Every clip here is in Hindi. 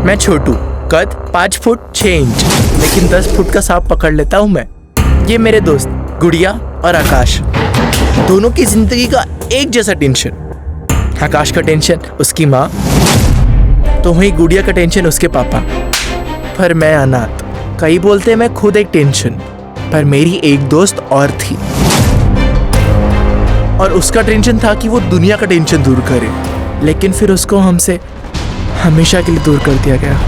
मैं छोटू, कद 5 फुट 6 इंच, लेकिन 10 फुट का सांप पकड़ लेता हूँ मैं। ये मेरे दोस्त गुड़िया और आकाश, दोनों की जिंदगी का एक जैसा टेंशन। आकाश का टेंशन उसकी माँ, तो वहीं गुड़िया का टेंशन उसके पापा। पर मैं अनाथ, कई बोलते मैं खुद एक टेंशन, पर मेरी एक दोस्त और थी, और उसका टेंशन था कि वो दुनिया का टेंशन दूर करे, लेकिन फिर उसको हमसे हमेशा के लिए दूर कर दिया गया।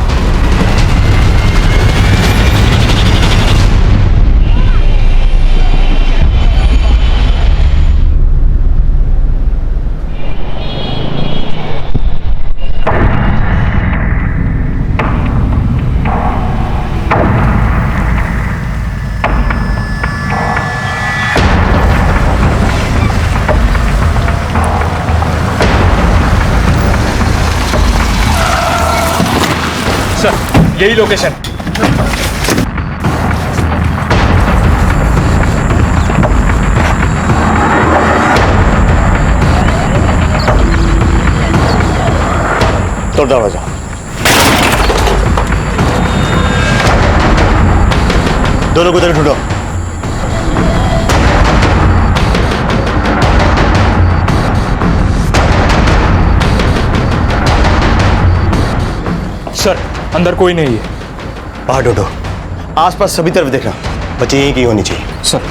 यही लोकेशन। तोड़ दरवाजा। दोनों को उधर ढूंढो। सर, अंदर कोई नहीं है। बाहर ढूंढो, आसपास सभी तरफ देखना, बच्चे यहीं की होनी चाहिए। सर।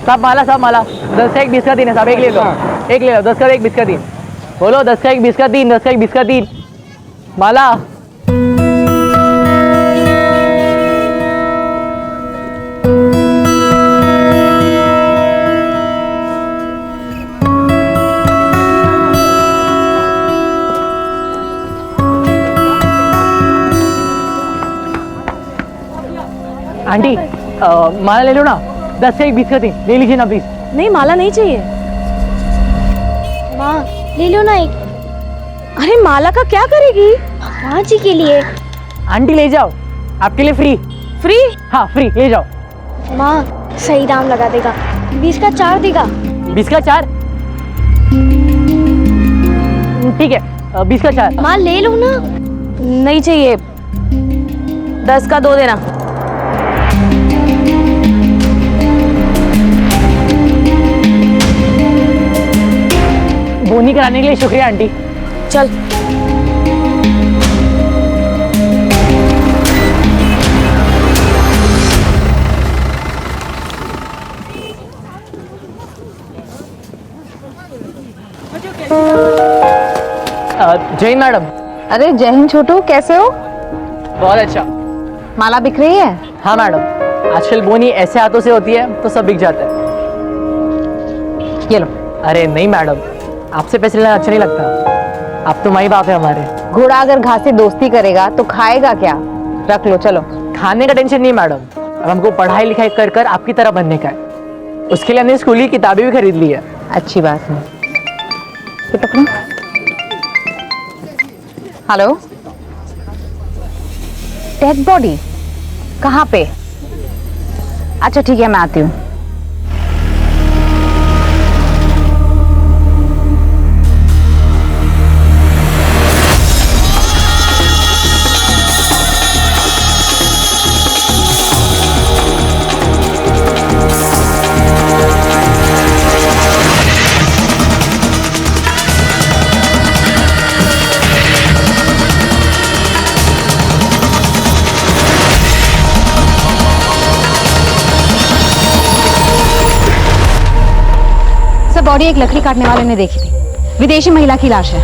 साहब माला, साहब माला, 10 का 1 20 का 3 है साहब, एक ले लो, एक ले लो, 10 का 1 20 का 3। बोलो 10 का 1 20 का 3, 10 का 1 20 का 3 माला। आंटी माला ले लो ना, 10 का 1 20 का 3 ले लीजिए ना प्लीज। नहीं माला नहीं चाहिए। माँ ले लो ना एक। अरे माला का क्या करेगी? माँ जी के लिए। आंटी ले जाओ, आपके लिए फ्री। फ्री? हाँ फ्री, ले जाओ। माँ सही दाम लगा देगा, 20 का 4 देगा। 20 का 4? ठीक है, 20 का 4। माँ ले लो ना। नहीं चाहिए, 10 का 2 देना। बोनी कराने के लिए शुक्रिया आंटी। चल। जय मैडम। अरे जय हिंद छोटू, कैसे हो? बहुत अच्छा। माला बिक रही है? हाँ मैडम, आजकल बोनी ऐसे हाथों से होती है तो सब बिक जाता है। ये लो। अरे नहीं मैडम, आपसे पैसे लेना अच्छा नहीं लगता, आप तो माई बाप है हमारे। घोड़ा अगर घास से दोस्ती करेगा तो खाएगा क्या? रख लो, चलो। खाने का टेंशन नहीं मैडम, अब हमको पढ़ाई लिखाई कर कर आपकी तरह बनने का है, उसके लिए हमने स्कूल की किताबें भी खरीद ली है। अच्छी बात है। ये पकड़ो। हेलो, डेड बॉडी कहाँ पे? अच्छा ठीक है, मैं आती हूँ। बॉडी एक लकड़ी काटने वाले ने देखी थी, विदेशी महिला की लाश है।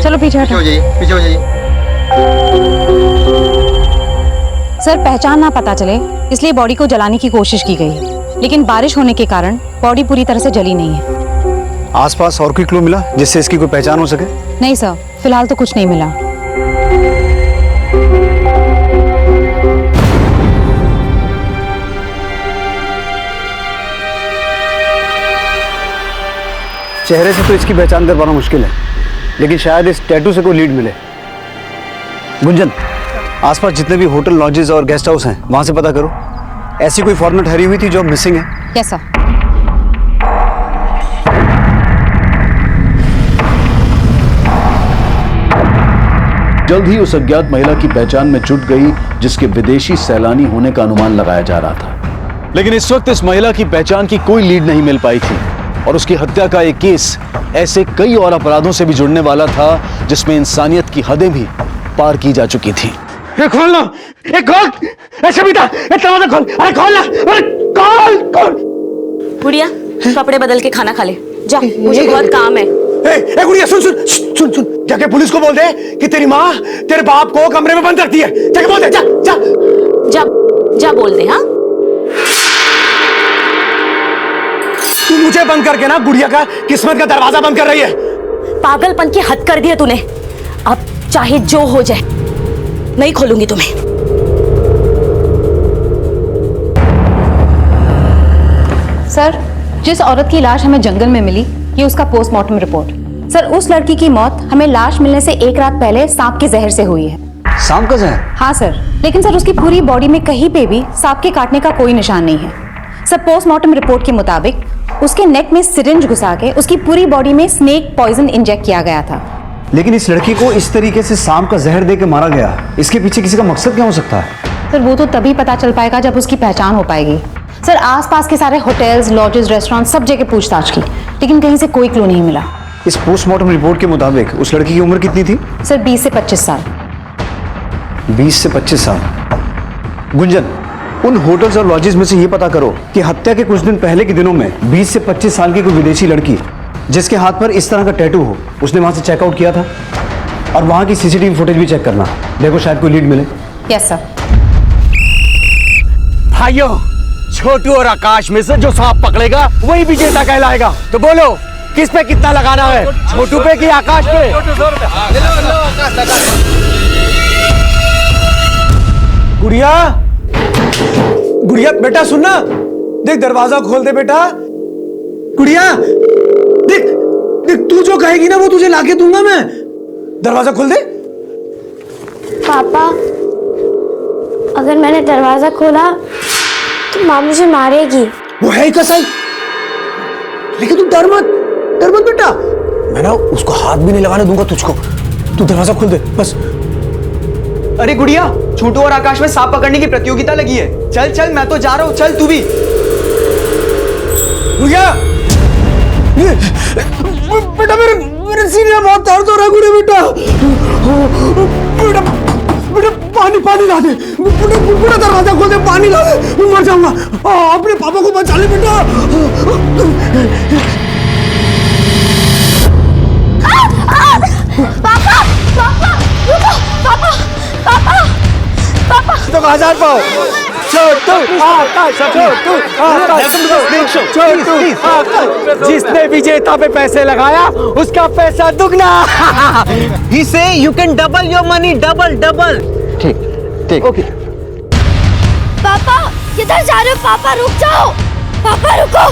चलो पीछे हो जाइए, पीछे हो जाइए। सर पहचान ना पता चले इसलिए बॉडी को जलाने की कोशिश की गई है, लेकिन बारिश होने के कारण बॉडी पूरी तरह से जली नहीं है। आसपास और कोई क्लू मिला जिससे इसकी कोई पहचान हो सके? नहीं सर, फिलहाल तो कुछ नहीं मिला। चेहरे से तो इसकी पहचान कर पाना मुश्किल है, लेकिन शायद इस टैटू से कोई लीड मिले। गुंजन, आसपास जितने भी होटल, लॉजेस और गेस्ट हाउस हैं वहां से पता करो। ऐसी कोई फॉर्मेट हरी हुई थी जो मिसिंग है? Yes sir. जल्द ही उस अज्ञात महिला की पहचान में जुट गई जिसके विदेशी सैलानी होने का अनुमान लगाया जा रहा था, लेकिन इस वक्त इस महिला की पहचान की कोई लीड नहीं मिल पाई थी और उसकी हत्या का एक केस ऐसे कई और अपराधों से भी जुड़ने वाला था जिसमें इंसानियत की हदें भी पार की जा चुकी थी। खोल ना, खोल, सविता, दरवाजा खोल, अरे खोल ना, अरे खोल। गुड़िया कपड़े बदल के खाना खा ले जा, मुझे बहुत काम है। ए गुड़िया सुन, जाके पुलिस को बोल दे कि तेरी माँ तेरे बाप को कमरे में बंद रखती है। जाके बोल दे, जा बोल दे। हाँ, तू मुझे बंद करके ना गुड़िया का किस्मत का दरवाजा बंद कर रही है। पागलपन की हद कर दी है तूने। अब चाहे जो हो जाए नहीं खोलूंगी तुम्हें। सर, जिस औरत की लाश हमें जंगल में मिली, ये उसका पोस्टमार्टम रिपोर्ट। सर, उस लड़की की मौत हमें लाश मिलने से एक रात पहले सांप के जहर से हुई है। सांप का जहर? हाँ सर, लेकिन सर उसकी पूरी बॉडी में कहीं पे भी सांप के काटने का कोई निशान नहीं है। सर, पोस्टमार्टम रिपोर्ट के मुताबिक उसके नेक में सिरिंज घुसा के उसकी पूरी बॉडी में स्नेक पॉइजन इंजेक्ट किया गया था। लेकिन इस लड़की को इस तरीके से सांप का जहर देकर मारा गया, इसके पीछे किसी का मकसद क्या हो सकता है? सर, वो तो तभी पता चल पाएगा जब उसकी पहचान हो पाएगी। सर, आसपास के सारे होटल्स, लॉजेस, रेस्टोरेंट सब जगह पूछताछ की, लेकिन कहीं से कोई क्लू नहीं मिला। इस पोस्टमार्टम रिपोर्ट के मुताबिक उस लड़की की उम्र कितनी थी? सर, 20 से 25 साल। 20 से 25 साल। गुंजन, उन होटल्स और लॉजेस में से ये पता करो कि हत्या के कुछ दिन पहले के दिनों में 20 से 25 साल की कोई विदेशी लड़की जिसके हाथ पर इस तरह का टैटू हो, उसने वहां से चेकआउट किया था। और वहां की सीसीटीवी फुटेज भी चेक करना, देखो शायद कोई लीड मिले। Yes sir. भाइयों, छोटू और आकाश में से जो सांप पकड़ेगा वही विजेता कहलाएगा। तो बोलो किस पे कितना लगाना है, छोटू पे कि आकाश पे? गुड़िया, गुड़िया बेटा सुनना, देख दरवाजा खोल दे बेटा। गुड़िया देख, देख तू जो कहेगी ना वो तुझे लाके दूंगा मैं। दरवाजा खोल दे। पापा, अगर मैंने दरवाजा खोला तो माँ मुझे मारेगी। वो है ही कसाई, लेकिन तू डर मत बेटा, मैं ना उसको हाथ भी नहीं लगाने दूंगा तुझको। तू दरवाजा खोल दे बस। अरे गुड़िया, छोटू और आकाश में सांप पकड़ने की प्रतियोगिता लगी है। चल चल, मैं तो जा रहा हूँ, चल तू भी। गुड़िया, बेटा मेरे सीने में बहुत दर्द हो रहा है। गुड़िया बेटा, बेटा पानी ला दे। बेटा दरवाजा खोल दे, पानी ला दे, मैं मर जाऊंगा। अपने पापा को बचा ले बेटा। पापा, पापा, रुको, पापा, पापा, पापा। तो 1000 पाओ। छोटू आकाश, जिसने विजेता पे पैसे लगाया उसका पैसा दुगना। He say you can double your money, double. ठीक ओके। पापा किधर जा रहे हो? पापा रुक जाओ, पापा रुको।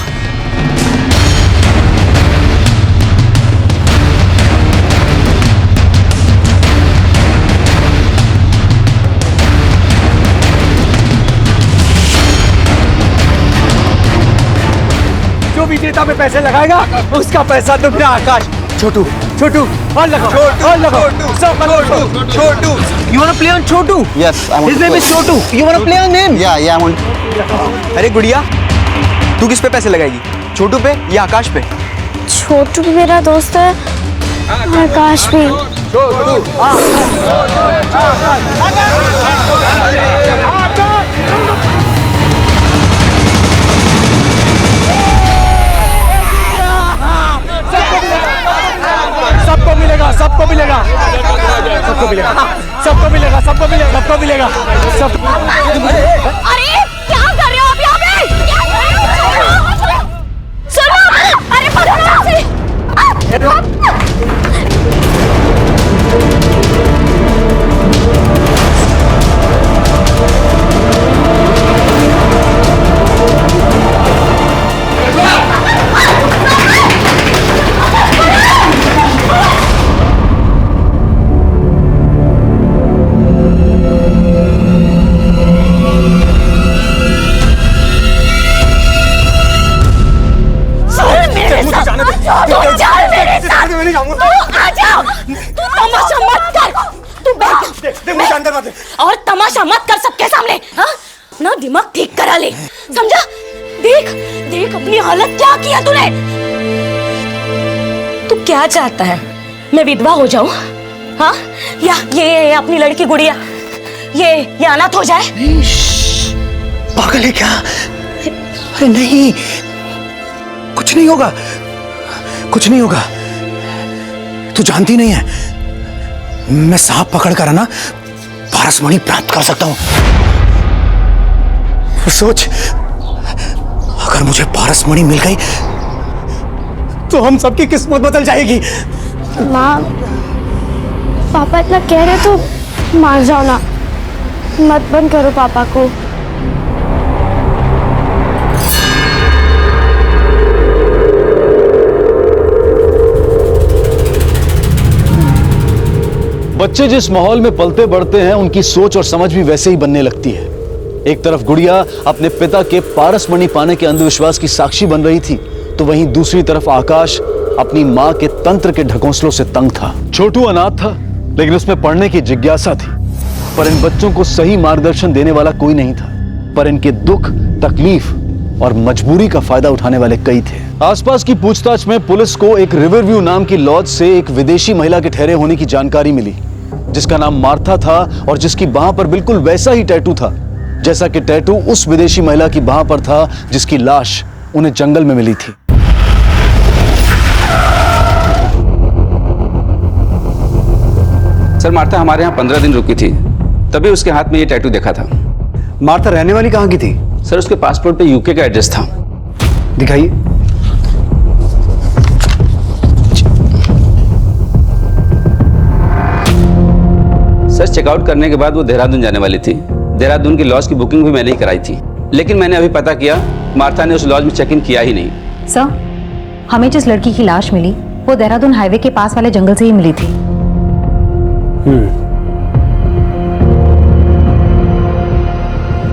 जो विजेता पे पैसे लगाएगा उसका पैसा दुगना। आकाश, छोटू और लगाओ, छोटू, you wanna play on Chhotu? Yes, I want His to name play. is Chhotu. You wanna play on him? Yeah, I want. अरे गुड़िया, तू किस पे पैसे लगाएगी, छोटू पे या आकाश पे? छोटू भी मेरा दोस्त है, आकाश भी। सबको मिलेगा। अरे क्या कर रहे हो आप यहाँ पे? क्या कर रहे हो? सुनो, अरे पकड़ो से। और तमाशा मत कर सबके सामने। हाँ ना, दिमाग ठीक करा ले, समझा? देख देख अपनी हालत क्या किया तूने। तू क्या चाहता है, मैं विधवा हो जाऊं? हाँ, या ये अपनी लड़की गुड़िया ये अनाथ हो जाए? पागल है क्या? अरे नहीं, कुछ नहीं होगा, कुछ नहीं होगा। तू जानती नहीं है, मैं सांप पकड़कर ना पारसमणि प्राप्त कर सकता हूं। सोच, अगर मुझे पारसमणि मिल गई तो हम सबकी किस्मत बदल जाएगी। माँ, पापा इतना कह रहे तो मान जाओ ना, मत बंद करो पापा को। बच्चे जिस माहौल में पलते बढ़ते हैं उनकी सोच और समझ भी वैसे ही बनने लगती है। एक तरफ गुड़िया अपने पिता के पारसमणि पाने के अंधविश्वास की साक्षी बन रही थी, तो वहीं दूसरी तरफ आकाश अपनी मां के तंत्र के ढकोसलों से तंग था। छोटू अनाथ था, लेकिन उसमें पढ़ने की जिज्ञासा थी, पर इन बच्चों को सही मार्गदर्शन देने वाला कोई नहीं था। पर इनके दुख, तकलीफ और मजबूरी का फायदा उठाने वाले कई थे। आसपास की पूछताछ में पुलिस को एक रिवरव्यू नाम की लॉज से एक विदेशी महिला के ठहरे होने की जानकारी मिली, जिसका नाम मार्था था और जिसकी बाह पर बिल्कुल वैसा ही टैटू था जैसा कि टैटू उस विदेशी महिला की बाह पर था जिसकी लाश उन्हें जंगल में मिली थी। सर, मार्था हमारे यहाँ 15 दिन रुकी थी, तभी उसके हाथ में ये टैटू देखा था। मार्था रहने वाली कहाँ की थी? सर, उसके पासपोर्ट पे यूके का एड्रेस था। दिखाइए। सर, चेकआउट करने के बाद वो देहरादून जाने वाली थी। देहरादून की लॉज की बुकिंग भी मैंने ही कराई थी, लेकिन मैंने अभी पता किया मार्था ने उस लॉज में चेक इन किया ही नहीं। सर, हमें जिस लड़की की लाश मिली वो देहरादून हाईवे के पास वाले जंगल से ही मिली थी।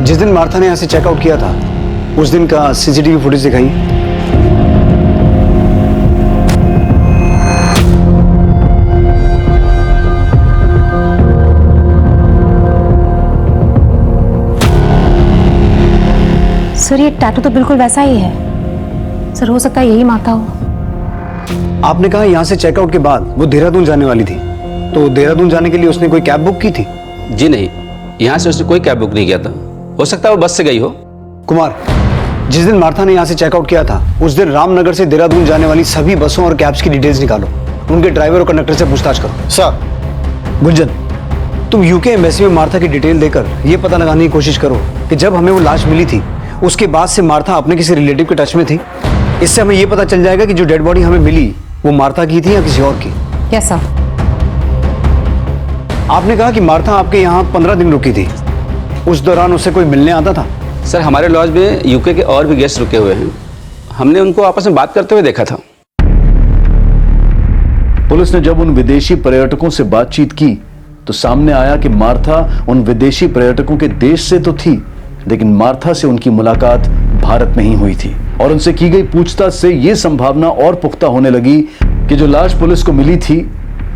जिस दिन मार्था ने यहां से चेकआउट किया था उस दिन का सीसीटीवी फुटेज दिखाइए। सर, ये टैटू तो बिल्कुल वैसा ही है। सर, हो सकता है यही मार्था हो। आपने कहा यहां से चेकआउट के बाद वो देहरादून जाने वाली थी, तो देहरादून जाने के लिए उसने कोई कैब बुक की थी? जी नहीं, यहाँ से उसने कोई कैब बुक नहीं किया था। हो सकता है वो बस से गई हो। कुमार, जिस दिन मार्था ने यहां से चेकआउट किया था उस दिन रामनगर से देहरादून जाने वाली सभी बसों और कैब्स की डिटेल्स निकालो। उनके ड्राइवर और कंडक्टर से पूछताछ करो। सर। गुंजन, तुम यूके एम्बेसी में मार्था की डिटेल देकर यह पता लगाने की कोशिश करो कि जब हमें वो लाश मिली थी उसके बाद से मार्था अपने किसी रिलेटिव के टच में थी। इससे हमें यह पता चल जाएगा कि जो डेड बॉडी हमें मिली वो मार्था की थी या किसी और की। Yes sir. आपने कहा कि मार्था आपके यहाँ 15 दिन रुकी थी, उस दौरान उसे कोई मिलने आता था? सर, हमारे लॉज में यूके के और भी गेस्ट रुके हुए हैं, हमने उनको आपस में बात करते हुए देखा था। पुलिस ने जब उन विदेशी पर्यटकों से बातचीत की तो सामने आया कि मार्था उन विदेशी पर्यटकों के देश से तो थी, लेकिन मार्था से उनकी मुलाकात भारत में ही हुई थी। और उनसे की गई पूछताछ से यह संभावना और पुख्ता होने लगी कि जो लाश पुलिस को मिली थी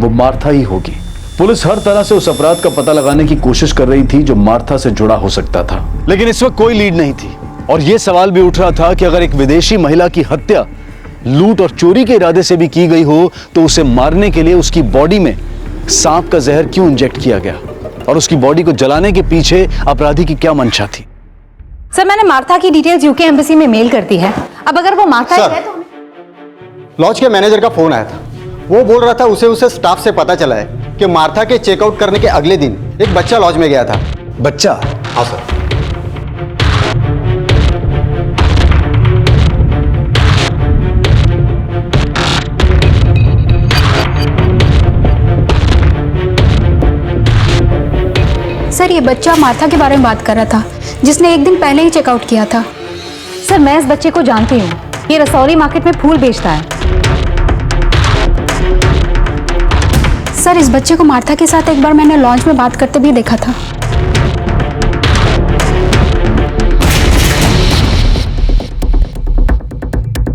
वो मार्था ही होगी। पुलिस हर तरह से उस अपराध का पता लगाने की कोशिश कर रही थी जो मार्था से जुड़ा हो सकता था, लेकिन इस वक्त कोई लीड नहीं थी। और यह सवाल भी उठ रहा था कि अगर एक विदेशी महिला की हत्या लूट और चोरी के इरादे से भी की गई हो तो उसे मारने के लिए उसकी बॉडी में सांप का जहर क्यों इंजेक्ट किया गया, और उसकी बॉडी को जलाने के पीछे अपराधी की क्या मंशा थी। सर, मैंने मार्था की डिटेल्स यूके एम्बेसी में मेल कर दी है। अब अगर वो मार्था ही है तो लॉज के मैनेजर का फोन आया था, वो बोल रहा था उसे स्टाफ से पता चला है कि मार्था के चेकआउट करने के अगले दिन एक बच्चा लॉज में गया था। बच्चा? हाँ सर। सर, ये बच्चा मार्था के बारे में बात कर रहा था, जिसने एक दिन पहले ही चेकआउट किया था। सर, मैं इस बच्चे को जानती हूँ। ये रसौली मार्केट में फूल बेचता है। सर, इस बच्चे को मार्था के साथ एक बार मैंने लॉन्च में बात करते भी देखा था।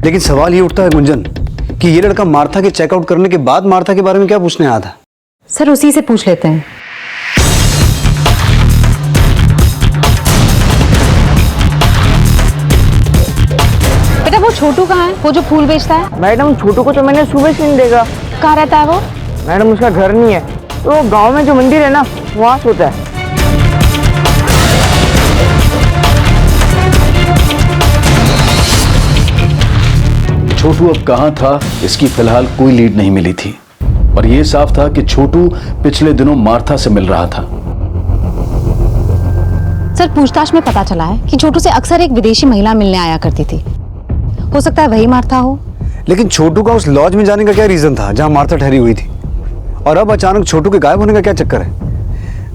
लेकिन सवाल ये उठता है गुंजन कि ये लड़का मार्था के चेकआउट करने के बाद मार्था के बारे में क्या पूछने आया था? सर, उसी से पूछ लेते हैं। छोटू कहाँ है, वो जो फूल बेचता है? मैडम छोटू को तो मैंने सुबह से नहीं देखा। कहाँ रहता है वो? मैडम उसका घर नहीं है, तो गांव में जो मंदिर है ना वहाँ सोता है। छोटू अब कहां था, इसकी फिलहाल कोई लीड नहीं मिली थी, और यह साफ था कि छोटू पिछले दिनों मार्था से मिल रहा था। सर, पूछताछ में पता चला है कि छोटू से अक्सर एक विदेशी महिला मिलने आया करती थी। हो सकता है वही मार्था हो। लेकिन छोटू का उस लॉज में जाने का क्या रीजन था जहां मार्था ठहरी हुई थी, और अब अचानक छोटू के गायब होने का क्या चक्कर है?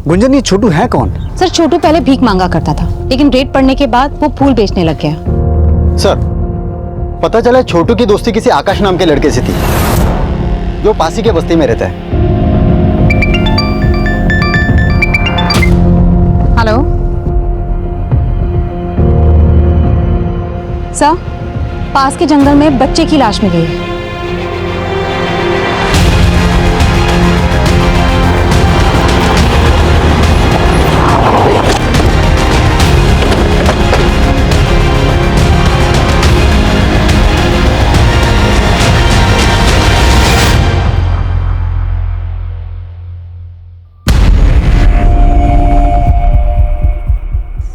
गुंजन, ये छोटू है कौन? सर, छोटू पहले भीख मांगा करता था, लेकिन रेड पड़ने के बाद वो फूल बेचने लग गया। सर, पता चला छोटू की दोस्ती किसी आकाश नाम के लड़के से थी जो पासी के बस्ती में रहता है। हेलो सर, पास के जंगल में बच्चे की लाश मिली है।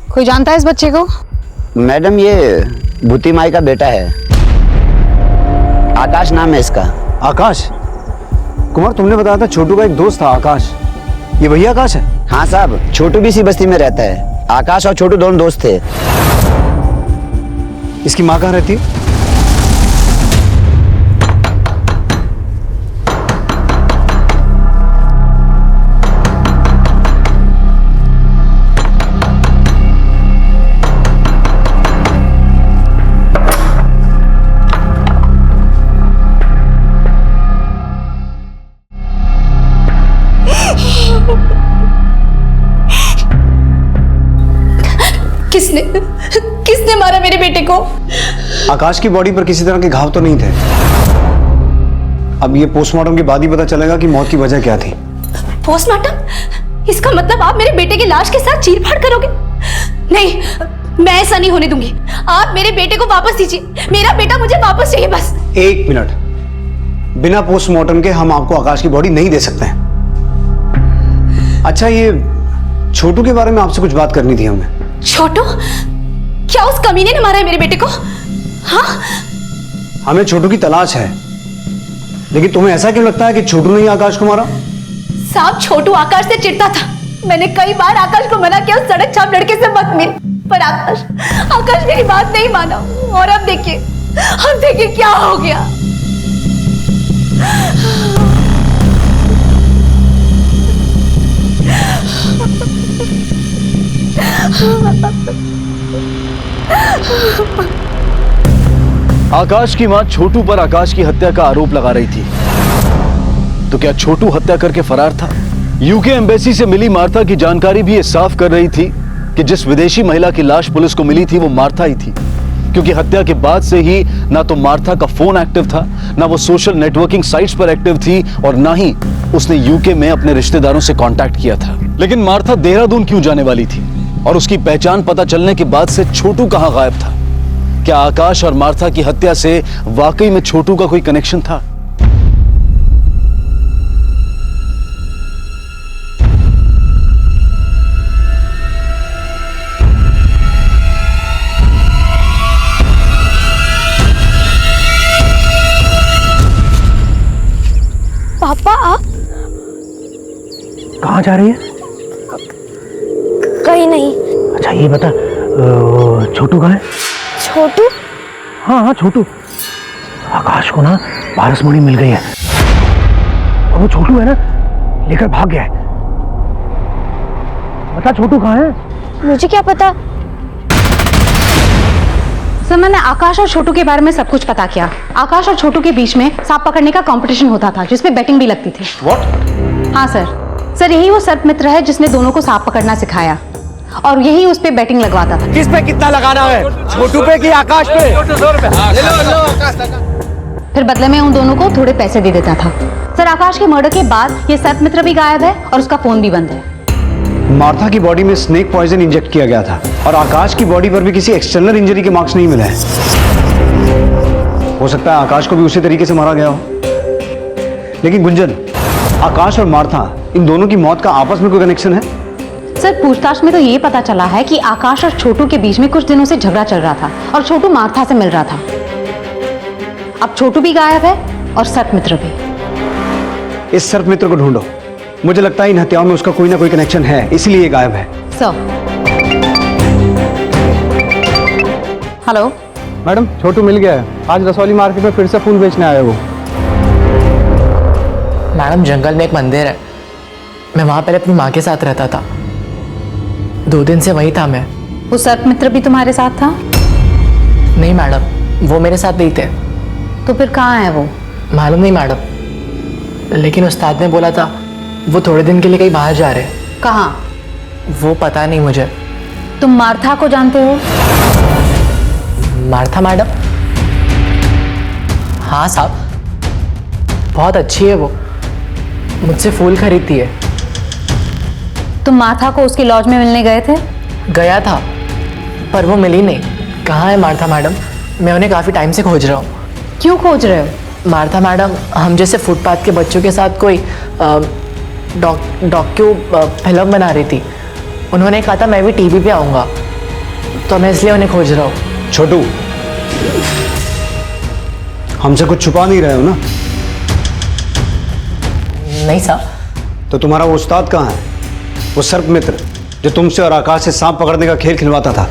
कोई जानता है इस बच्चे को? मैडम, ये भूती माई का बेटा है, आकाश नाम है इसका। आकाश? कुमार, तुमने बताया था छोटू का एक दोस्त था आकाश, ये वही आकाश है? हाँ साहब, छोटू भी इसी बस्ती में रहता है। आकाश और छोटू दोनों दोस्त थे। इसकी माँ कहाँ रहती है? किसने मारा मेरे बेटे को? आकाश की बॉडी पर किसी तरह के घाव तो नहीं थे। अब ये पोस्टमार्टम के बाद ही पता चलेगा कि मौत की वजह क्या थी। पोस्टमार्टम? इसका मतलब आप मेरे बेटे की लाश के साथ चीरफाड़ करोगे? नहीं, मैं ऐसा नहीं होने दूंगी। आप मेरे बेटे को वापस दीजिए। मेरा बेटा मुझे वापस चाहिए, बस। एक मिनट, बिना पोस्टमार्टम के हम आपको आकाश की बॉडी नहीं दे सकते हैं। अच्छा, ये छोटू के बारे में आपसे कुछ बात करनी थी हमें। छोटू? क्या उस कमीने ने मारा है मेरे बेटे को? हाँ? हमें छोटू की तलाश है, लेकिन तुम्हें ऐसा क्यों लगता है कि छोटू ने ही आकाश को मारा? साहब, छोटू आकाश से चिढ़ता था। मैंने कई बार आकाश को मना किया उस सड़क छाप लड़के से मत मिल, पर आकाश मेरी बात नहीं माना। और अब देखिए क्या हो गया। आकाश की मां छोटू पर आकाश की हत्या का आरोप लगा रही थी, तो क्या छोटू हत्या करके फरार था? यूके एम्बेसी से मिली मार्था की जानकारी भी ये साफ कर रही थी कि जिस विदेशी महिला की लाश पुलिस को मिली थी वो मार्था ही थी, क्योंकि हत्या के बाद से ही ना तो मार्था का फोन एक्टिव था, ना वो सोशल नेटवर्किंग साइट्स पर एक्टिव थी, और ना ही उसने यूके में अपने रिश्तेदारों से कांटेक्ट किया था। लेकिन मार्था देहरादून क्यों जाने वाली थी, और उसकी पहचान पता चलने के बाद से छोटू कहां गायब था? क्या आकाश और मार्था की हत्या से वाकई में छोटू का कोई कनेक्शन था? पापा, आप कहाँ जा रही है? कहीं नहीं। अच्छा, ये बता, छोटू कहाँ है? छोटू? हाँ, छोटू। आकाश को ना पारसमणि मिल गई है, और वो छोटू है ना, लेकर भाग गया है। बता, छोटू कहाँ है? मुझे क्या पता। सर, मैंने आकाश और छोटू के बारे में सब कुछ पता किया। आकाश और छोटू के बीच में सांप पकड़ने का कंपटीशन होता था, जिसमें बेटिंग भी लगती थी। What? हाँ सर, यही वो सर्प मित्र है जिसने दोनों को सांप पकड़ना सिखाया, और यही उस पे बेटिंग लगवाता था। किस पे कितना लगाना है, छोटू पे कि आकाश पे? फिर बदले में उन दोनों को थोड़े पैसे दे देता था। सर, आकाश के मर्डर के बाद ये सर्प मित्र भी गायब है और उसका फोन भी बंद है। मार्था की बॉडी में स्नेक पॉइजन इंजेक्ट किया गया था और आकाश की बॉडी पर भी किसी एक्सटर्नल इंजरी के मार्क्स नहीं मिले हैं। हो सकता है आकाश को भी उसी तरीके से मारा गया हो। लेकिन गुंजन, आकाश और मार्था इन दोनों की मौत का आपस में कोई कनेक्शन है? सर, पूछताछ में तो ये पता चला है कि आकाश और छोटू के बीच में कुछ दिनों से झगड़ा चल रहा था और छोटू मार्था से मिल रहा था। अब छोटू भी गायब है और सर्पमित्र भी। इस सर्पमित्र को ढूंढो। मुझे लगता है इन हत्याओं में उसका कोई ना कोई कनेक्शन है, इसलिए गायब है। सर। हेलो मैडम, छोटू मिल गया है। आज रसौली मार्केट में फिर से फूल बेचने आया वो। मैडम, जंगल में एक मंदिर है, मैं वहाँ पहले अपनी माँ के साथ रहता था। 2 दिन से वही था मैं। वो सर्पमित्र भी तुम्हारे साथ था? नहीं मैडम, वो मेरे साथ नहीं थे। तो फिर कहाँ है वो? मालूम नहीं मैडम, लेकिन उस्ताद ने बोला था वो थोड़े दिन के लिए कहीं बाहर जा रहे हैं। कहाँ? वो पता नहीं मुझे। तुम मार्था को जानते हो? Martha madam? हाँ साहब, बहुत अच्छी है वो, मुझसे फूल खरीदती है। तुम मार्था को उसकी लॉज में मिलने गए थे? गया था, पर वो मिली नहीं। कहाँ है मार्था मैडम? मैं उन्हें काफ़ी टाइम से खोज रहा हूँ। क्यों खोज रहे हो? मार्था मैडम हम जैसे फुटपाथ के बच्चों के साथ कोई डॉक्यू फिल्म बना रही थी। उन्होंने कहा था मैं भी टीवी पे आऊँगा, तो मैं इसलिए उन्हें खोज रहा हूँ। छोटू, हमसे कुछ छुपा नहीं रहे हो ना? नहीं साहब। तो तुम्हारा वो उस्ताद कहाँ है? वो सर्पमित्र जो तुमसे और आकाश से सांप पकड़ने का खेल खिलवाता था।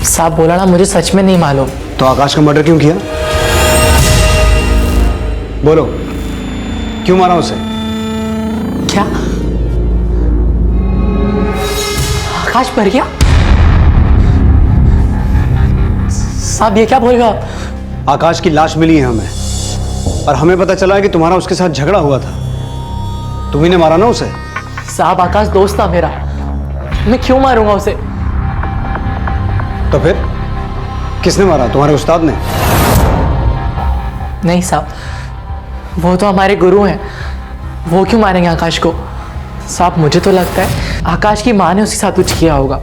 साहब बोला ना, मुझे सच में नहीं मालूम। तो आकाश का मर्डर क्यों किया? बोलो, क्यों मारा उसे? क्या आकाश मर गया? साहब ये क्या बोल रहे हो? आकाश की लाश मिली है हमें, और हमें पता चला है कि तुम्हारा उसके साथ झगड़ा हुआ था। तुम्ही ने मारा ना उसे? साहब आकाश दोस्त था मेरा, मैं क्यों मारूंगा उसे? तो फिर किसने मारा? तुम्हारे उस्ताद ने? नहीं साहब, वो तो हमारे गुरु हैं, वो क्यों मारेंगे आकाश को? साहब मुझे तो लगता है आकाश की माँ ने उसके साथ कुछ किया होगा।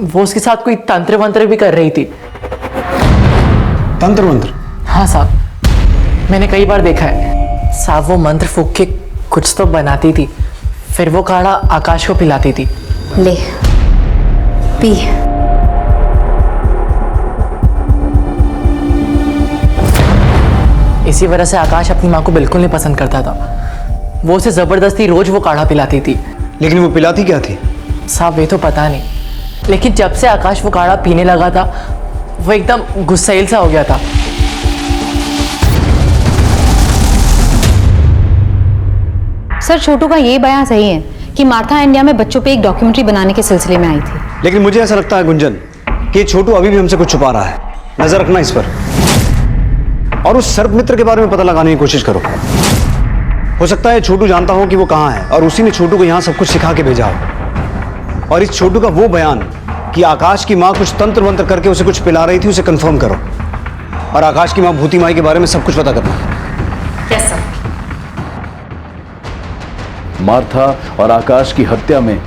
वो उसके साथ कोई तंत्र वंत्र भी कर रही थी। तंत्र मंत्र? हाँ साहब, मैंने कई बार देखा है। साहब वो मंत्र फूक के कुछ तो बनाती थी, फिर वो काढ़ा आकाश को पिलाती थी। ले पी। इसी वजह से आकाश अपनी माँ को बिल्कुल नहीं पसंद करता था। वो उसे जबरदस्ती रोज वो काढ़ा पिलाती थी। लेकिन वो पिलाती क्या थी? साहब ये तो पता नहीं, लेकिन जब से आकाश वो काढ़ा पीने लगा था वो एकदम गुस्सैल सा हो गया था। सर, छोटू का ये बयान सही है कि मार्था इंडिया में बच्चों पे एक डॉक्यूमेंट्री बनाने के सिलसिले में आई थी। लेकिन मुझे ऐसा लगता है गुंजन कि छोटू अभी भी हमसे कुछ छुपा रहा है। नजर रखना इस पर, और उस सर्पमित्र के बारे में पता लगाने की कोशिश करो। हो सकता है छोटू जानता हो कि वो कहाँ है, और उसी ने छोटू को यहाँ सब कुछ सिखा के भेजा हो। और इस छोटू का वो बयान कि आकाश की माँ कुछ तंत्र मंत्र करके उसे कुछ पिला रही थी, उसे कंफर्म करो। और आकाश की माँ भूती माई के बारे में सब कुछ पता करना। Yes sir. मार्था और आकाश की हत्या में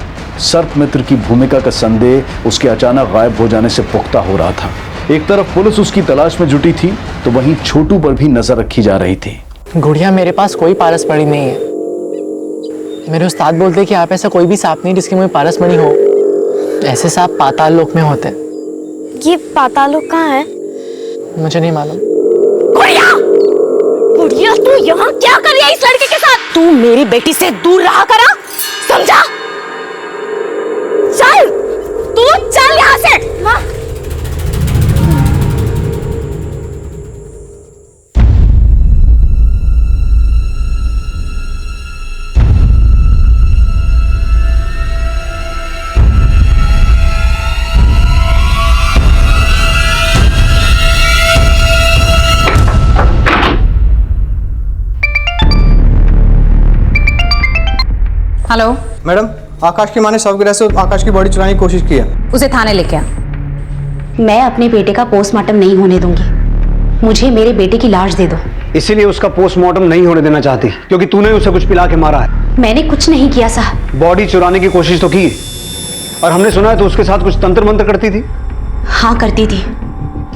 सर्पमित्र की भूमिका का संदेह उसके अचानक गायब हो जाने से पुख्ता हो रहा था। एक तरफ पुलिस उसकी तलाश में जुटी थी, तो वहीं छोटू पर भी नजर रखी जा रही थी। गुड़िया, मेरे पास कोई पारस मणि नहीं है। मेरे उस्ताद बोलते हैं कि आप ऐसा कोई भी सांप नहीं जिसके मुंह में पारस मणि हो। ऐसे सांप पाताल लोक में होते हैं। ये पाताल लोक कहाँ है? मुझे नहीं मालूम। गुड़िया! गुड़िया, तू यहाँ क्या कर रही है इस लड़के के साथ? तू मेरी बेटी से दूर रहा करा, समझा? चल, तू चल यहाँ से। हाँ? हेलो मैडम, आकाश की माँ ने शवगृह से आकाश की बॉडी चुराने की कोशिश की है। उसे थाने लेके आ। मैं अपने बेटे का पोस्टमार्टम नहीं होने दूंगी। मुझे मेरे बेटे की लाश दे दो। इसीलिए उसका पोस्टमार्टम नहीं होने देना चाहती, क्योंकि तूने उसे कुछ पिला के मारा है। मैंने कुछ नहीं किया साहब। बॉडी चुराने की कोशिश तो की, और हमने सुना है तो उसके साथ कुछ तंत्र मंत्र करती थी। हाँ करती थी,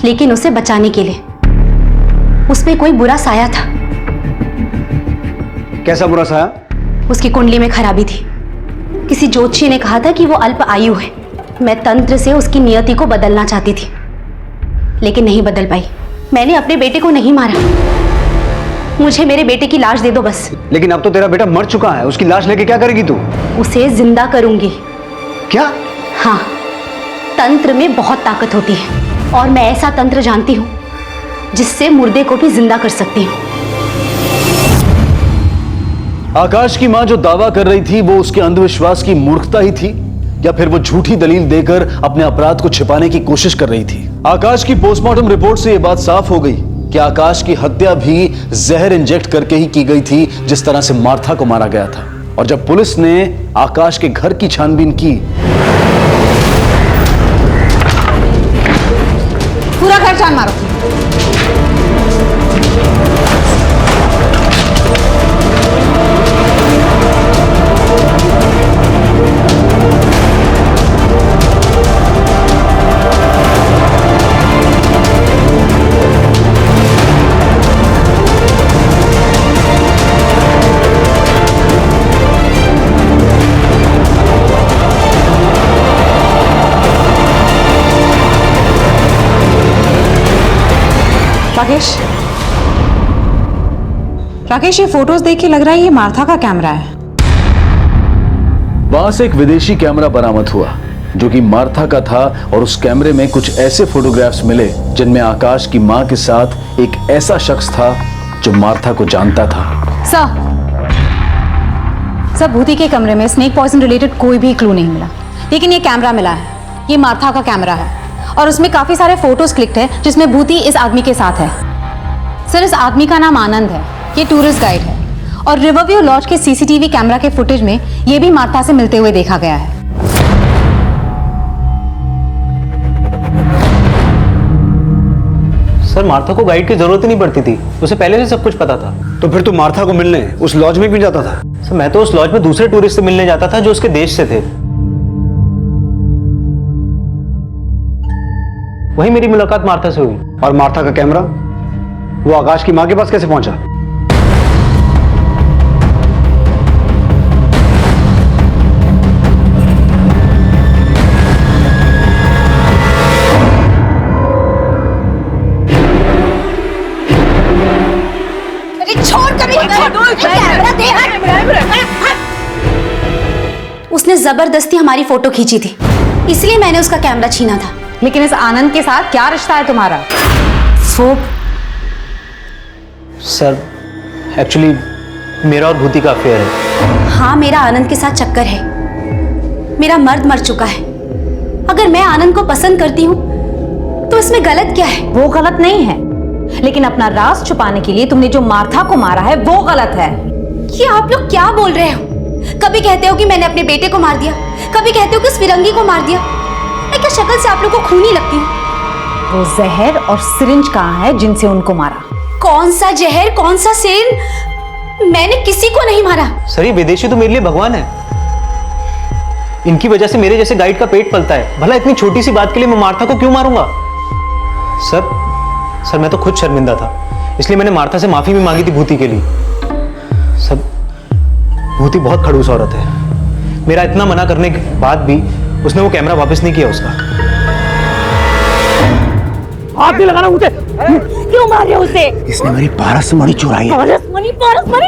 लेकिन उसे बचाने के लिए। उसमें कोई बुरा साया था। कैसा बुरा साया? उसकी कुंडली में खराबी थी। किसी ज्योतिषी ने कहा था कि वो अल्प आयु है। मैं तंत्र से उसकी नियति को बदलना चाहती थी, लेकिन नहीं बदल पाई। मैंने अपने बेटे को नहीं मारा। मुझे मेरे बेटे की लाश दे दो बस। लेकिन अब तो तेरा बेटा मर चुका है, उसकी लाश लेके क्या करेगी तू? उसे जिंदा करूंगी। क्या? हाँ, तंत्र में बहुत ताकत होती है, और मैं ऐसा तंत्र जानती हूँ जिससे मुर्दे को भी जिंदा कर सकती हूँ। आकाश की मां जो दावा कर रही थी वो उसके अंधविश्वास की मूर्खता ही थी, या फिर वो झूठी दलील देकर अपने अपराध को छिपाने की कोशिश कर रही थी? आकाश की पोस्टमार्टम रिपोर्ट से यह बात साफ हो गई कि आकाश की हत्या भी जहर इंजेक्ट करके ही की गई थी, जिस तरह से मार्था को मारा गया था। और जब पुलिस ने आकाश के घर की छानबीन की, पूरा घर छान मारो। राकेश, ये फोटोज देख के लग रहा है ये मार्था का कैमरा है। वहां से एक विदेशी कैमरा बरामद हुआ जो कि मार्था का था, और उस कैमरे में कुछ ऐसे फोटोग्राफ्स मिले जिनमें आकाश की मां के साथ एक ऐसा शख्स था जो मार्था को जानता था। सर, भूति के कमरे में स्नेक पॉइजन रिलेटेड कोई भी क्लू नहीं मिला, लेकिन ये कैमरा मिला है। ये मार्था का कैमरा है और उसमें काफी सारे फोटोज क्लिक्ड है जिसमें भूति इस आदमी के साथ है। सर, इस आदमी का नाम आनंद है। ये टूरिस्ट गाइड है, और रिवरव्यू लॉज के सीसीटीवी कैमरा के फुटेज में ये भी मार्था से मिलते हुए देखा गया है। सर, मार्था को गाइड की जरूरत ही नहीं पड़ती थी, उसे पहले से सब कुछ पता था। तो फिर तू मार्था को मिलने उस लॉज में भी जाता था? सर, मैं तो उस लॉज में दूसरे टूरिस्ट से मिलने जाता था जो उसके देश से थे। वही मेरी मुलाकात मार्था से हुई। और मार्था का कैमरा वो आकाश की मां के पास कैसे पहुंचा? उसने जबरदस्ती हमारी फोटो खींची थी, इसलिए मैंने उसका कैमरा छीना था। लेकिन इस आनंद के साथ क्या रिश्ता है तुम्हारा? सर, एक्चुअली मेरा और भूति का अफेयर है। हाँ, मेरा आनंद के साथ चक्कर है। मेरा मर्द मर चुका है। अगर मैं आनंद को पसंद करती हूँ तो इसमें गलत क्या है? वो गलत नहीं है, लेकिन अपना राज छुपाने के लिए तुमने जो मार्था को मारा है वो गलत है। ये आप लोग क्या बोल रहे हो? कभी कहते हो कि मैंने अपने बेटे को मार दिया, कभी कहते हो कि उस फिरंगी को मार दिया। मैं क्या शक्ल से आप लोग को खूनी लगती हूँ? वो जहर और सिरिंज कहाँ है जिनसे उनको मारा? कौन सा जहर, कौन सा सिर? मैंने किसी को नहीं मारा। सर, ये विदेशी तो मेरे लिए भगवान है। इनकी वजह से मेरे जैसे गाइड का पेट पलता है। भला इतनी छोटी सी बात के लिए मैं मार्था को क्यों मारूंगा? सर, मैं तो खुद शर्मिंदा था, इसलिए मैंने मार्था से माफी भी मांगी थी भूति के लिए। सब भूति बहुत खड़ूस औरत है। मेरा इतना मना करने के बाद भी उसने वो कैमरा वापस नहीं किया उसका। हाथ नहीं लगाना मुझे। क्यों मारे उसे? इसने मेरी पारसमणि चुराई है। पारसमणि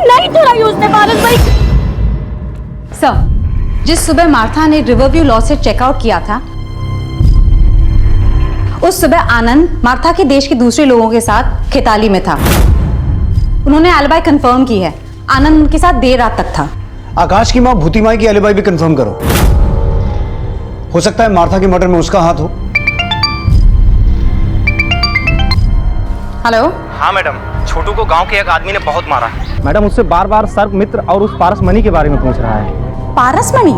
नहीं चुराई उसने। पारसमणि। सर, जिस सुबह मार्था ने रिवरव्यू लॉज से चेकआउट किया था, उस सुबह आनंद मार्था के देश के दूसरे लोगों के साथ खिताली में था। उन्होंने एलिबाई कंफर्म की है। आनंद उनके साथ देर रात तक था। आकाश की मां भूति माई की एलिबाई भी कंफर्म करो। हो सकता है मार्था के मर्डर में उसका हाथ हो। हेलो। हाँ मैडम, छोटू को गांव के एक आदमी ने बहुत मारा है। मैडम, उससे बार बार सर्प मित्र और उस पारसमणि के बारे में पूछ रहा है। पारसमणि?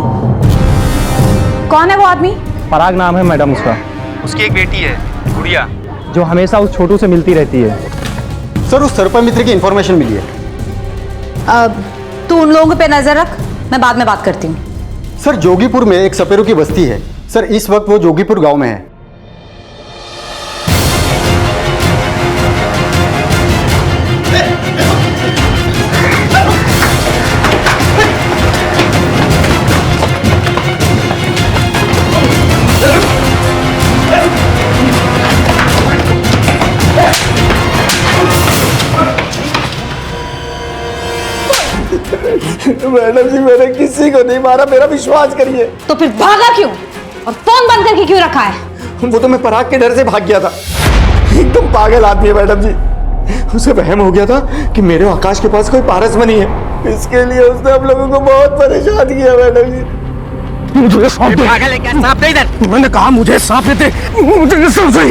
कौन है वो आदमी? पराग नाम है मैडम उसका। उसकी एक बेटी है, गुड़िया, जो हमेशा उस छोटू से मिलती रहती है। सर उस सरपा मित्र की इंफॉर्मेशन मिली है। तू उन लोगों पे नजर रख, मैं बाद में बात करती हूँ। सर जोगीपुर में एक सपेरों की बस्ती है। सर इस वक्त वो जोगीपुर गांव में है। मैडम जी मैंने किसी को नहीं मारा, मेरा विश्वास करिए। तो फिर भागा क्यों और फोन बंद करके क्यों रखा है? वो तो मैं पराग के डर से भाग गया था। एकदम पागल आदमी है मैडम जी। उसे वहम हो गया था कि मेरे आकाश के पास कोई पारस मनी है, इसके लिए उसने हम लोगों को बहुत परेशान किया मैडम जी। मुझे सांप दे। पागल है क्या? सांप दे इधर। मैंने कहा मुझे सांप दे, मुझे सांप दे।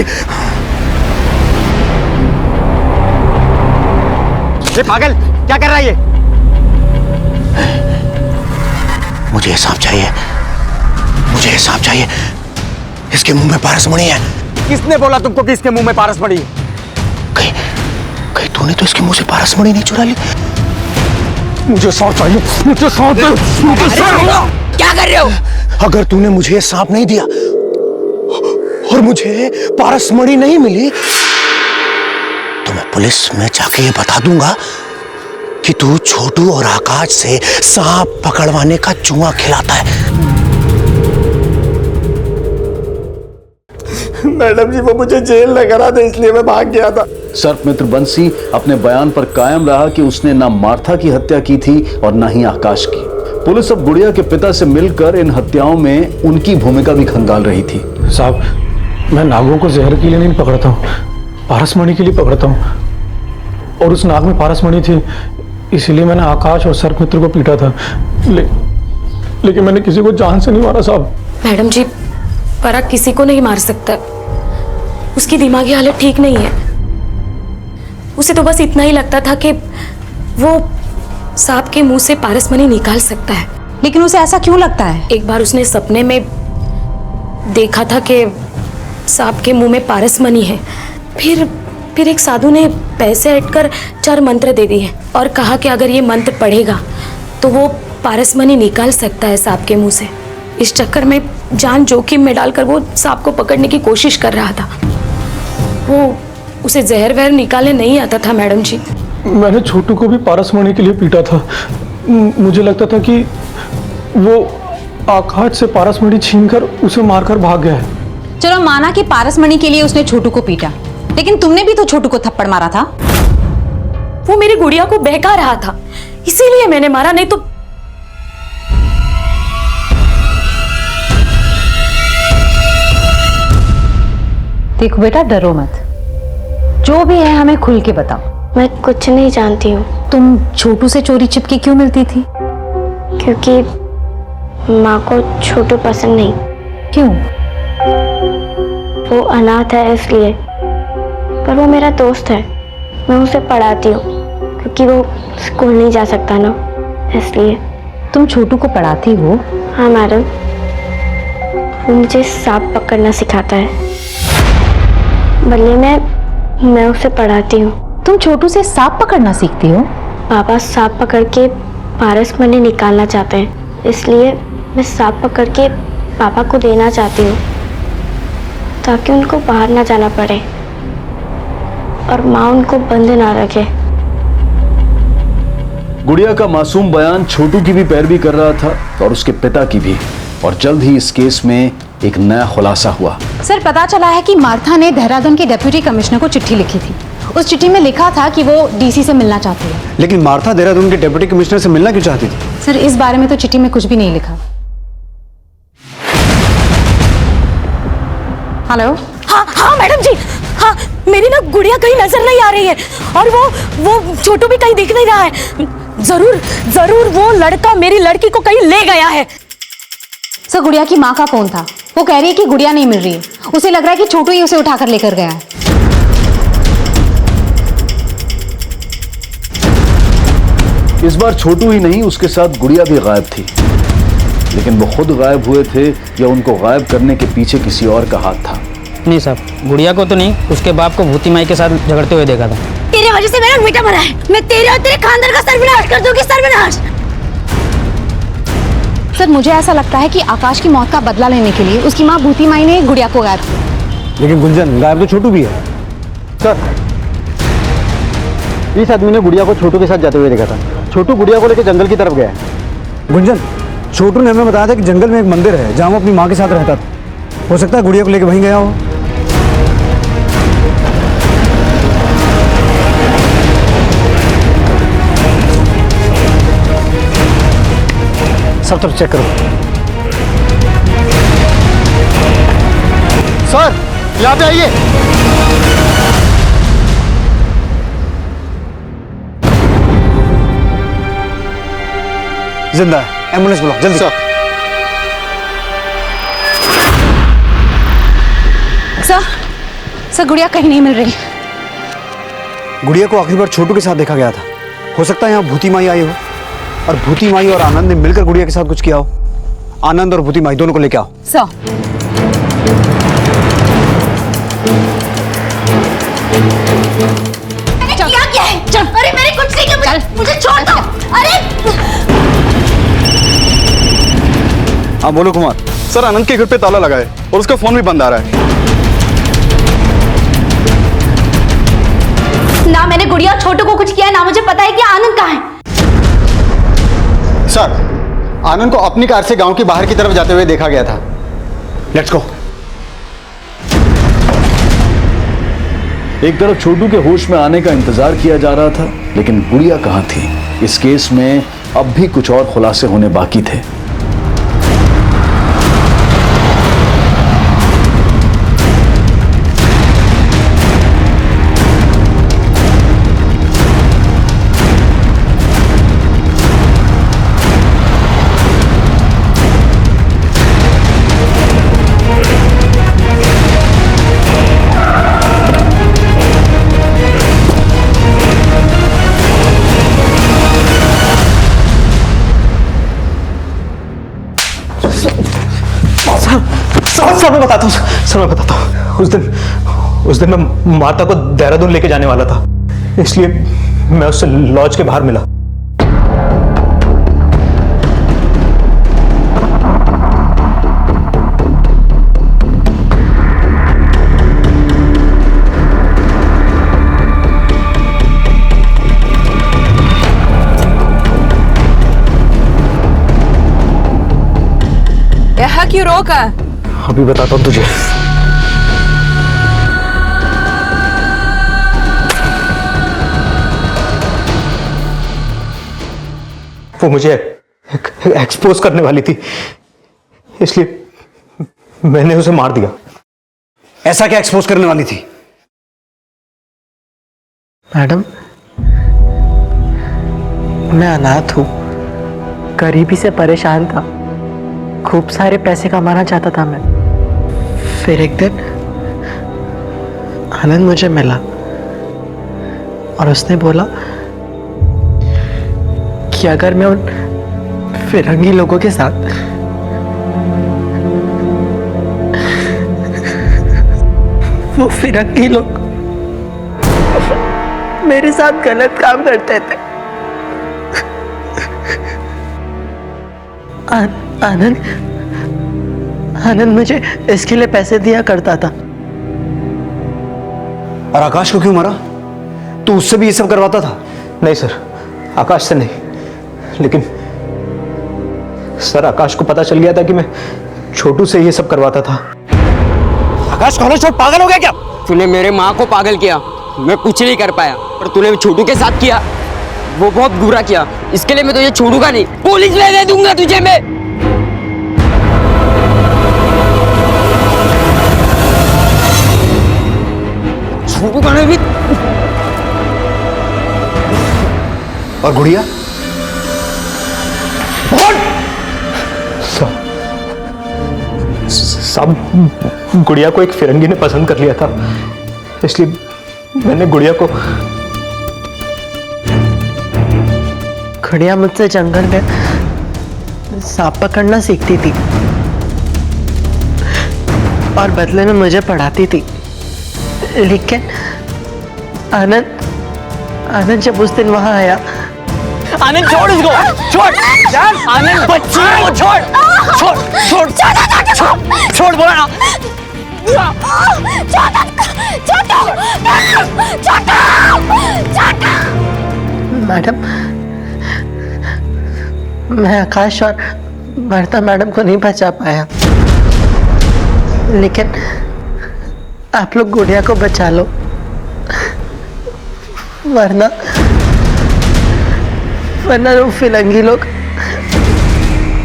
ये पागल क्या कर रहा है ये? मुझे सांप चाहिए, मुझे सांप चाहिए। इसके मुंह में पारसमणि है। किसने बोला तुमको कि इसके मुंह में पारसमणि है? कहीं तूने तो इसके मुंह से पारसमणि नहीं चुरा ली। मुझे सांप चाहिए, मुझे सांप दे, मुझे सांप। क्या कर रहे हो? अगर तूने मुझे सांप नहीं दिया और मुझे पारसमणि नहीं मिली तो मैं पुलिस में जाके ये बता दूंगा कि तू छोटू और आकाश से सांप पकड़वाने का जुआ खिलाता है। मैडम जी वो मुझे जेल न करा दे, इसलिए मैं भाग गया था। सर्पमित्र बंसी अपने बयान पर कायम रहा कि उसने ना मार्था की हत्या की थी और ना ही आकाश की। पुलिस अब गुड़िया के पिता से मिलकर इन हत्याओं में उनकी भूमिका भी खंगाल रही थी। साहब, मैं नागों को जहर के लिए नहीं पकड़ता हूँ, पारसमणि के लिए पकड़ता हूँ। और उस नाग में पारसमणि थी, इसीलिए मैंने आकाश और सर्पमित्र को पीटा था। लेकिन मैंने किसी को जान से नहीं मारा साहब। मैडम जी, पराग किसी को नहीं मार सकता। उसकी दिमागी हालत ठीक नहीं है। उसे तो बस इतना ही लगता था कि वो सांप के मुंह से पारसमणि निकाल सकता है। लेकिन उसे ऐसा क्यों लगता है? एक बार उसने सपने में देखा था कि सांप के मुंह में पारसमणि है। फिर एक साधु ने पैसे हटकर 4 मंत्र दे दिए और कहा कि अगर ये मंत्र पढ़ेगा तो वो पारसमणि निकाल सकता है सांप के मुंह से। इस चक्कर में जान जोखिम में डालकर वो सांप को पकड़ने की कोशिश कर रहा था। वो उसे जहर वहर निकालने नहीं आता था मैडम जी। मैंने छोटू को भी पारसमणि के लिए पीटा था। मुझे लगता था कि वो आकाश से पारसमणि छीनकर उसे मारकर भाग गया है। चलो माना कि पारसमणि के लिए उसने छोटू को पीटा, लेकिन तुमने भी तो छोटू को थप्पड़ मारा था। वो मेरी गुड़िया को बहका रहा था, इसीलिए मैंने मारा, नहीं तो। देखो बेटा, डरो मत, जो भी है हमें खुल के बताओ। मैं कुछ नहीं जानती हूँ। तुम छोटू से चोरी छिपके क्यों मिलती थी? क्योंकि माँ को छोटू पसंद नहीं। क्यों? वो अनाथ है इसलिए। पर वो मेरा दोस्त है, मैं उसे पढ़ाती हूँ क्योंकि वो स्कूल नहीं जा सकता ना, इसलिए। तुम छोटू को पढ़ाती हो? हाँ मैडम, वो मुझे सांप पकड़ना सिखाता है, बदले में मैं उसे पढ़ाती हूँ। तुम छोटू से सांप पकड़ना सीखती हो? पापा सांप पकड़ के पारसमणि निकालना चाहते हैं, इसलिए मैं सांप पकड़ के पापा को देना चाहती हूँ ताकि उनको बाहर ना जाना पड़े और माँ उनको बंद ना रखे। गुड़िया का मासूम बयान छोटू की भी पैरवी कर रहा था और उसके पिता की भी, और जल्द ही इस केस में एक नया खुलासा हुआ। सर, पता चला है कि मार्था ने देहरादून के डिप्टी कमिश्नर को चिट्ठी लिखी थी। उस चिट्ठी में लिखा था कि वो डीसी से मिलना चाहती है। लेकिन मार्था देहरादून के डिप्टी कमिश्नर से मिलना क्यों चाहती थी? सर, इस बारे में तो चिट्ठी में कुछ भी नहीं लिखा। हेलो। हाँ मैडम जी, हाँ मेरी ना गुड़िया कहीं नजर नहीं आ रही है और वो छोटू भी कहीं दिख नहीं रहा है। जरूर वो लड़का मेरी लड़की को कहीं ले गया है। सर, गुड़िया की माँ का फोन था, वो कह रही है कि गुड़िया नहीं मिल रही है। उसे लग रहा है कि छोटू ही उसे उठाकर लेकर गया है। इस बार छोटू ही नहीं, उसके साथ गुड़िया भी गायब थी। लेकिन वो खुद गायब हुए थे या उनको गायब करने के पीछे किसी और का हाथ था? नहीं साहब, गुड़िया को तो नहीं, उसके बाप को भूती माई के साथ झगड़ते हुए देखा था। तेरे वजह से मेरा बेटा मरा है। मैं तेरे और तेरे खानदान का सर्वनाश कर दूंगी, सर्वनाश। सर मुझे ऐसा लगता है कि आकाश की मौत का बदला लेने के लिए उसकी माँ भूती माई ने गुड़िया को गायब किया। लेकिन गुंजन, गायब तो छोटू भी है। सर, इस आदमी ने गुड़िया को छोटू के साथ जाते हुए देखा था। छोटू गुड़िया को लेकर जंगल की तरफ गया है। गुंजन, छोटू ने हमें बताया था कि जंगल में एक मंदिर है जहाँ वो अपनी माँ के साथ रहता था। हो सकता है गुड़िया को लेकर वहीं गया हो। सब तरफ चेक करो। सर, यहाँ पे आइए। जिंदा है, एम्बुलेंस बुलाओ जल्दी। सर, सर गुड़िया कहीं नहीं मिल रही। गुड़िया को आखिरी बार छोटू के साथ देखा गया था। हो सकता है यहाँ भूती माई आई हो और भूती माई और आनंद ने मिलकर गुड़िया के साथ कुछ किया हो। आनंद और भूती माई दोनों को लेके आओ। सर क्या है? चल, अरे मेरी कुछ नहीं कर, मुझे छोड़ दो। अरे हाँ बोलो कुमार। सर, आनंद के घर पे ताला लगा है और उसका फोन भी बंद आ रहा है। ना मैंने गुड़िया छोटू को कुछ किया, ना मुझे पता है कि आनंद कहाँ है। सर, आनंद को अपनी कार से गांव की बाहर की तरफ जाते हुए देखा गया था। Let's go. एक तरफ छोटू के होश में आने का इंतजार किया जा रहा था, लेकिन गुड़िया कहाँ थी? इस केस में अब भी कुछ और खुलासे होने बाकी थे। सर मैं बताता हूँ, सर मैं बताता हूँ। उस दिन मैं माता को देहरादून लेके जाने वाला था, इसलिए मैं उससे लॉज के बाहर मिला। यहाँ क्यों रोका? अभी बताता हूँ तुझे। वो मुझे एक्सपोज करने वाली थी, इसलिए मैंने उसे मार दिया। ऐसा क्या एक्सपोज करने वाली थी? मैडम, मैं अनाथ हूँ, गरीबी से परेशान था, खूब सारे पैसे कमाना चाहता था मैं। फिर एक दिन आनंद मुझे मिला और उसने बोला कि अगर मैं उन फिरंगी लोगों के साथ वो फिरंगी लोग मेरे साथ गलत काम करते थे। आनंद मुझे इसके लिए पैसे दिया करता था। और आकाश को क्यों मारा? तू उससे भी ये सब करवाता था? नहीं सर, आकाश से नहीं, लेकिन सर आकाश को पता चल गया था कि मैं छोटू से ये सब करवाता था। आकाश कौन छोट पागल हो गया क्या? तूने मेरे माँ को पागल किया, मैं कुछ नहीं कर पाया, पर तूने छोटू के साथ किया, वो बहुत बुरा किया। इसके लिए मैं तुझे छोड़ूंगा नहीं, पुलिस में दे दूंगा तुझे मैं। छोटूंगा नहीं भी। और गुड़िया? साहब, गुड़िया को एक फिरंगी ने पसंद कर लिया था, इसलिए मैंने गुड़िया को। गुड़िया मुझसे जंगल में सांप पकड़ना सीखती थी और बदले में मुझे पढ़ाती थी, लेकिन आनंद जब उस दिन वहां आया, आनंद छोड़ इसको, छोड़ आनंद, बच्ची है वो, छोड़ छोड़ छोड़ छोड़ छोड़ बोला ना। मैडम, मैं आकाश और वर्षा मैडम को नहीं बचा पाया, लेकिन आप लोग गुड़िया को बचा लो, वरना वो फिरंगी लोग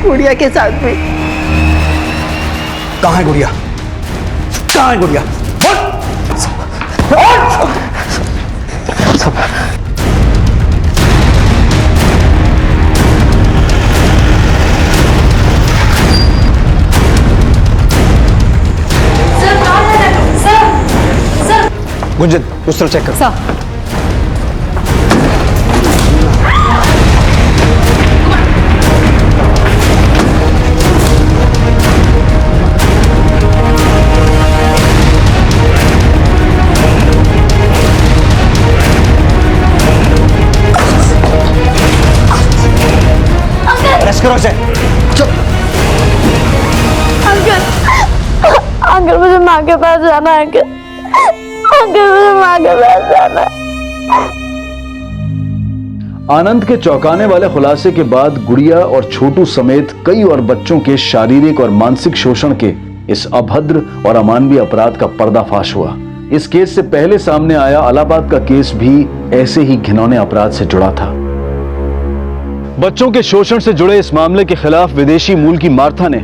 गुड़िया के साथ भी। कहाँ है गुड़िया? कहाँ है गुड़िया? गुंजन, उस तरफ चेक करो। सर, अरेस्ट करो इसे। चुप। अंकल मुझे माँ के पास जाना है अंकल, मुझे माँ के पास जाना है। आनंद के चौंकाने वाले खुलासे के बाद गुड़िया और छोटू समेत कई और बच्चों के शारीरिक और मानसिक शोषण के इस अभद्र और अमानवीय अपराध का पर्दाफाश हुआ। इस केस से पहले सामने आया इलाहाबाद का केस भी ऐसे ही घिनौने अपराध से जुड़ा था। बच्चों के शोषण से जुड़े इस मामले के खिलाफ विदेशी मूल की मार्था ने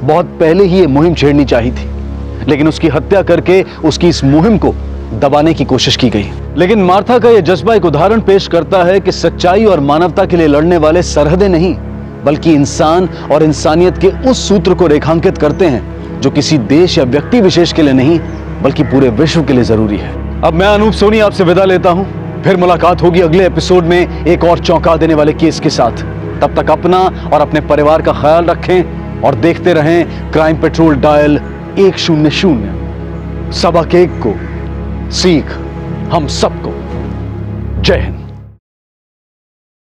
बहुत पहले ही ये मुहिम छेड़नी चाहिए थी, लेकिन उसकी हत्या करके उसकी इस मुहिम को दबाने की कोशिश की गई। लेकिन मार्था का यह जज्बा एक उदाहरण पेश करता है कि सच्चाई और मानवता के लिए लड़ने वाले सरहदें नहीं, बल्कि इंसान और इंसानियत के उस सूत्र को रेखांकित करते हैं जो किसी देश या व्यक्ति विशेष के लिए नहीं, बल्कि पूरे विश्व के लिए जरूरी है। अब मैं अनूप सोनी आपसे विदा लेता हूं, फिर मुलाकात होगी अगले एपिसोड में एक और चौंका देने वाले केस के साथ। तब तक अपना और अपने परिवार का ख्याल रखें और देखते रहें क्राइम पेट्रोल डायल 100। सबक एक को सीख हम सबको। जय हिंद।